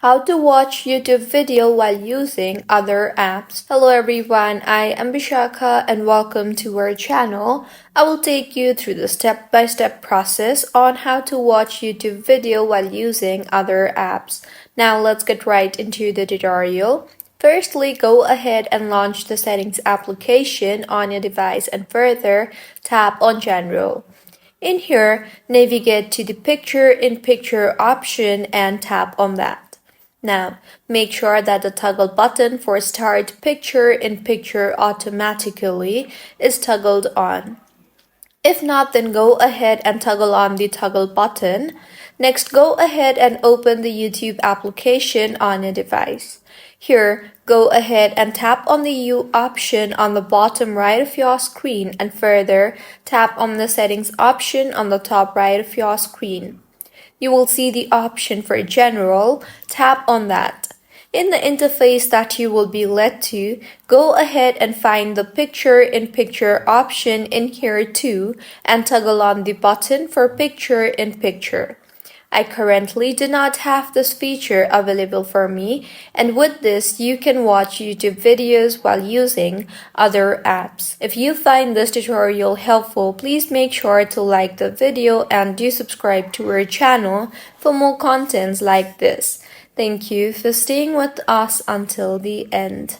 How to watch YouTube video while using other apps. Hello everyone, I am Bishaka and welcome to our channel. I will take you through the step-by-step process on how to watch YouTube video while using other apps. Now let's get right into the tutorial. Firstly, go ahead and launch the Settings application on your device and further tap on General. In here, navigate to the Picture-in-Picture option and tap on that. Now, make sure that the toggle button for Start Picture-in-Picture automatically is toggled on. If not, then go ahead and toggle on the toggle button. Next, go ahead and open the YouTube application on your device. Here, go ahead and tap on the U option on the bottom right of your screen and further tap on the Settings option on the top right of your screen. You will see the option for General. Tap on that. In the interface that you will be led to, go ahead and find the Picture-in-Picture option in here too and toggle on the button for Picture-in-Picture. I currently do not have this feature available for me, and with this you can watch YouTube videos while using other apps. If you find this tutorial helpful, please make sure to like the video and do subscribe to our channel for more contents like this. Thank you for staying with us until the end.